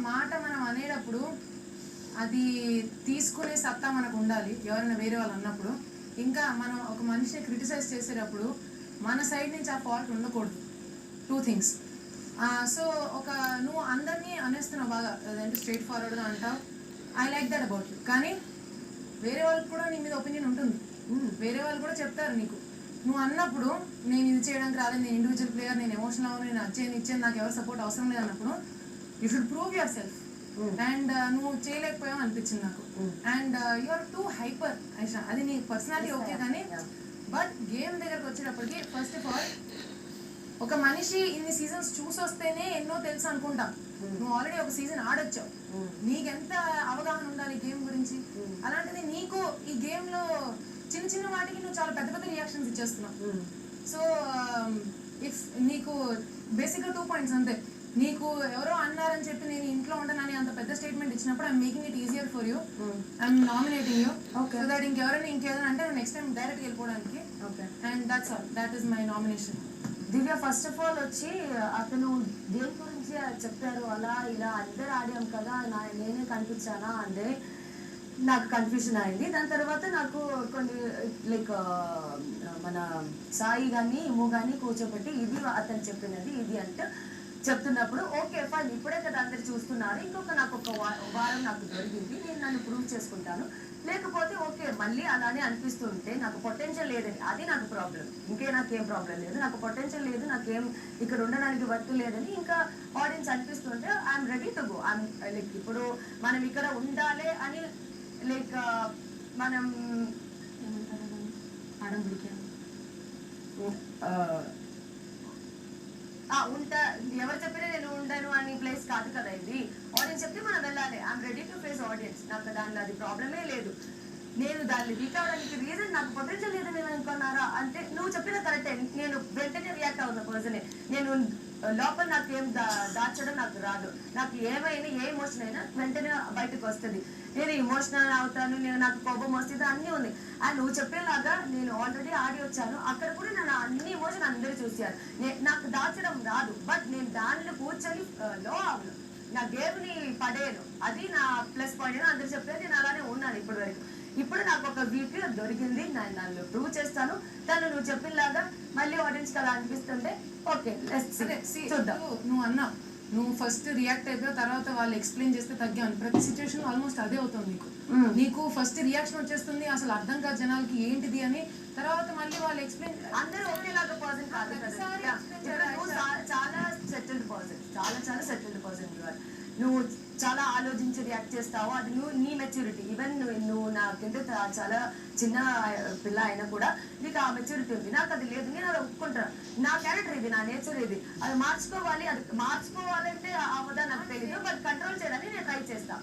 మాట మనం అనేటప్పుడు అది తీసుకునే సత్తా మనకు ఉండాలి ఎవరైనా వేరే వాళ్ళు అన్నప్పుడు. ఇంకా మనం ఒక మనిషిని క్రిటిసైజ్ చేసేటప్పుడు మన సైడ్ నుంచి ఆ ఫాల్ట్ ఉండకూడదు. 2 things. సో ఒక నువ్వు అందరినీ అనేస్తున్నావు బాగా, అదంటే స్ట్రైట్ ఫార్వర్డ్గా అంటావు. I like that about you. కానీ వేరే వాళ్ళకి కూడా నీ మీద ఒపీనియన్ ఉంటుంది. వేరే వాళ్ళు కూడా చెప్తారు నీకు. నువ్వు అన్నప్పుడు నేను ఇది చేయడానికి రాలేదు, నేను ఇండివిజువల్ ప్లేయర్, నేను ఎమోషనల్ అవ్వను, నేను వచ్చేది ఇచ్చేది, నాకు ఎవరు సపోర్ట్ అవసరం లేదు అన్నప్పుడు you should prove yourself. And నువ్వు చేయలేకపోయావు అనిపించింది నాకు. And you are too hyper Aisha. అది నీ పర్సనాలిటీ ఓకే, కానీ బట్ గేమ్ దగ్గరకు వచ్చేటప్పటికి ఫస్ట్ ఆఫ్ ఆల్ ఒక మనిషి ఇన్ని సీజన్స్ చూసి వస్తేనే ఎన్నో తెలుసు అనుకుంటాం. నువ్వు ఆల్రెడీ ఒక సీజన్ ఆడొచ్చావు, నీకెంత అవగాహన ఉండాలి గేమ్ గురించి. అలాంటిది నీకు ఈ గేమ్ లో చిన్న చిన్న వాటికి నువ్వు చాలా పెద్ద పెద్ద రియాక్షన్స్ ఇచ్చేస్తున్నావు. సో ఇఫ్ నీకు బేసిక్గా 2 points అంతే. నీకు ఎవరో అన్నారని చెప్పి నేను ఇంట్లో ఉంటానని అంత పెద్ద స్టేట్మెంట్ ఇచ్చినప్పుడు I'm making it easier for you. I'm nominating you so that ఇంకెవరైనా ఇంకేదైనా అంటే నెక్స్ట్ టైం డైరెక్ట్గా వెళ్ళిపోవడానికి. And that's all, that is my nomination. Divya first of all వచ్చి అతను దేని గురించి చెప్పారు, అలా ఇలా అందరు ఆడాం కదా, నేనే కనిపించానా అంటే నాకు కన్ఫ్యూజన్ అయింది. దాని తర్వాత నాకు కొన్ని లైక్ మన సాయి కానీ ఇమ్ము కానీ కూర్చోబెట్టి ఇది అతను చెప్పినది ఇది అంటే చెప్తున్నప్పుడు ఓకే ఫైన్, ఇప్పుడే కదా అందరు చూస్తున్నారు, ఇంకొక నాకు ఒక వారం నాకు దొరికింది, నేను నన్ను ప్రూవ్ చేసుకుంటాను. లేకపోతే ఓకే మళ్ళీ అలానే అనిపిస్తుంటే నాకు పొటెన్షియల్ లేదని, అది నాకు ప్రాబ్లం. నాకేం ప్రాబ్లం లేదు, నాకు పొటెన్షియల్ లేదు, నాకేం ఇక్కడ ఉండడానికి వర్క్ లేదని ఇంకా ఆడియన్స్ అనిపిస్తుంటే I'm ready to go. I'm like ఇప్పుడు మనం ఇక్కడ ఉండాలి అని లైక్ మనం ఉంటా ఎవరు చెప్పినా నేను ఉండను అని ప్లేస్ కాదు కదా ఇది. ఆడియన్స్ చెప్తే మనం వెళ్ళాలి. I'm ready to face audience. నాకు దానిలో అది ప్రాబ్లమే లేదు. నేను దాన్ని రీచ్ అవ్వడానికి రీజన్ నాకు పొటెన్షియల్ లేదని నేను అనుకున్నారా అంటే నువ్వు చెప్పిన కరెక్టే. నేను వెంటనే రియాక్ట్ అవుతున్న పర్సనే. నేను లోపల నాకు ఏం దాచడం నాకు రాదు. నాకు ఏమైనా ఏ ఎమోషన్ అయినా వెంటనే బయటకు వస్తుంది. నేను ఇమోషనల్ అవుతాను, నాకు కోపం వస్తుంది, అన్నీ ఉంది. అండ్ నువ్వు చెప్పేలాగా నేను ఆల్రెడీ ఆడి వచ్చాను, అక్కడ కూడా నేను అన్ని ఎమోషన్ అందరూ చూశాను. నాకు దాచడం రాదు, బట్ నేను దానిలో కూర్చొని లో అవ్వను, నా గేమ్ని పడేను. అది నా ప్లస్ పాయింట్. అందరూ చెప్పారు, నేను అలానే ఉన్నాను ఇప్పటి వరకు. ఇప్పుడు నాకు ఒక వీక్ దొరికింది, నేను దానిలో ప్రూవ్ చేస్తాను. తను నువ్వు చెప్పినలాగా మళ్ళీ ఆడియన్స్ అలా అనిపిస్తుంటే ఓకే చూద్దాం. నువ్వు అన్నా నువ్వు ఫస్ట్ రియాక్ట్ అయిపోయిన తర్వాత వాళ్ళు ఎక్స్ప్లెయిన్ చేస్తే తగ్గాను. ప్రతి సిచ్యువేషన్ ఆల్మోస్ట్ అదే అవుతుంది నీకు ఫస్ట్ రియాక్షన్ వచ్చేస్తుంది, అసలు అర్థం కాదు జనాలకి ఏంటిది అని. తర్వాత మళ్ళీ వాళ్ళు ఎక్స్ప్లెయిన్, అందరూ ఒకేలాగా పర్సన్ కాదు కదా. చాలా సెటిల్డ్ పర్సన్, చాలా సెటిల్డ్ పర్సన్. నువ్వు చాలా ఆలోచించి రియాక్ట్ చేస్తావు, అది నీ మెచ్యూరిటీ. ఈవెన్ నువ్వు నాకంటే చాలా చిన్న పిల్ల అయినా కూడా నీకు ఆ మెచ్యూరిటీ ఉంది, నాకు అది లేదు. నేను అది ఒప్పుకుంటాను. నా క్యారెక్టర్ ఇది, నా నేచర్ ఇది. అది మార్చుకోవాలి. అది మార్చుకోవాలంటే అవదా నాకు తెలియదు, బట్ కంట్రోల్ చేయడానికి నేను ట్రై చేస్తాను.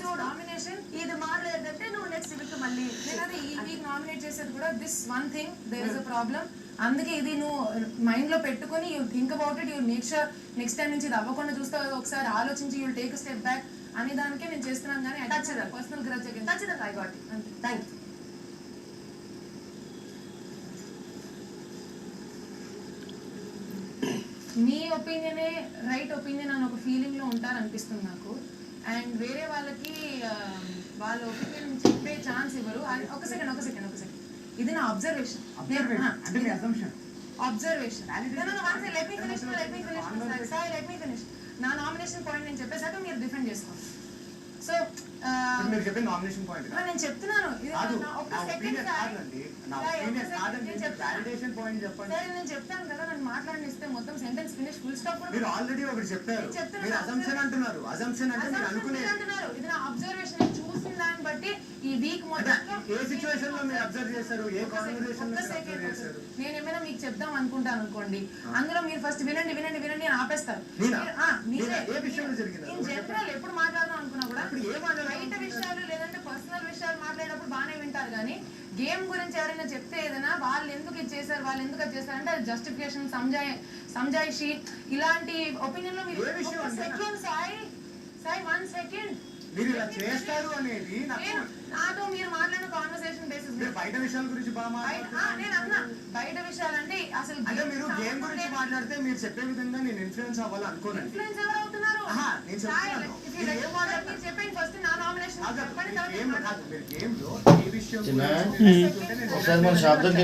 చూడు నామినేషన్ ఇది మారలేదంటే నువ్వు నెక్స్ట్ వీక్ మళ్ళీ ఈ వీక్ నామినేట్ చేసేది కూడా this one thing, there is a problem. అందుకే ఇది నువ్వు మైండ్ లో పెట్టుకుని you think about it, you make sure next time నుంచి ఇది అవ్వకుండా చూస్తావు, ఒకసారి ఆలోచించి యూ టేక్ స్టెప్ బ్యాక్ అనే దానికే నేను చేస్తున్నాను. కానీ పర్సనల్ గ్రడ్జ్ ఖచ్చితంగా I got it. Thank you. మీ ఒపీనియనే రైట్ ఒపీనియన్ అని ఒక ఫీలింగ్ లో ఉంటారనిపిస్తుంది నాకు. అండ్ వేరే వాళ్ళకి వాళ్ళ ఒపీనియన్ చెప్పే ఛాన్స్ ఇవ్వరు. ఒక సెకండ్ ఇది నా అబ్జర్వేషన్. నా నామినేషన్ పాయింట్ నేను చెప్పేసాక మీరు డిఫెండ్ చేసుకోండి. సో మీరు చెప్పే నామినేషన్ పాయింట్ నేను చెప్తున్నాను, నేను చెప్తాను కదా, నన్ను మాట్లాడిస్తే మొత్తం సెంటెన్స్ ఫినిష్ ఫుల్ స్టాప్. మీరు ఆల్రెడీ ఒకటి చెప్పారు, మీరు అజంప్షన్ అంటున్నారు. అజంప్షన్ అంటే మీరు అనుకున్నారు. ఇది నా అబ్జర్వేషన్. చూసిన దాన్ని బట్టి ఈ వీక్ మొత్తం ఏ సిచువేషన్ లో మీరు అబ్జర్వ్ చేశారు, ఏ కాన్వర్సేషన్ లో అబ్జర్వ్ చేశారు. నేను ఏమైనా మీకు చెప్దాం అనుకుంటాను అనుకోండి, అందులో మీరు ఫస్ట్ వినండి అని ఆపేస్తారు. ఏ విషయంలో జరిగింది ఇన్ జనరల్ ఎప్పుడు మాట్లాడదాం అనుకున్నా కూడా బయట విషయాలు లేదంటే పర్సనల్ విషయాలు మాట్లాడేటప్పుడు బాగానే వింటారు. కానీ గేమ్ గురించి ఎవరైనా చెప్తే ఏదైనా వాళ్ళు ఎందుకు ఇది చేశారు, వాళ్ళు ఎందుకు అది చేశారు అంటే అది జస్టిఫికేషన్, సంజాయిషి, ఇలాంటి ఒపీనియన్ లో మీరు సాయి 1 సెకండ్ మీరు ఇలా చేస్తారు అనేది నాకు నాతో మీరు మాట్లాడిన కాన్వర్సేషన్ బేసిస్ మీరు బయట విషయాల గురించి బాగా మాట్లాడుతున్నారు. నేను అన్నా బయట విషయాలంటే అసలు అంటే మీరు గేమ్ గురించి మాట్లాడితే మీరు చెప్పే విధంగా నేను ఇన్ఫ్లుయెన్స్ అవ్వాలి అనుకోనండి. ఇన్ఫ్లుయెన్స్ ఎవరు అవుతున్నారు? నేను చెప్తున్నాను మీరు ఏం మాట్లాడతారు మీరు చెప్పండి ఫస్ట్ నా నామినేషన్ చెప్పండి, తర్వాత గేమ్ కాదు మీరు గేమ్ లో ఏ విషయం చిన్న గురించి ఒకసారి మన షాప్ దగ్గర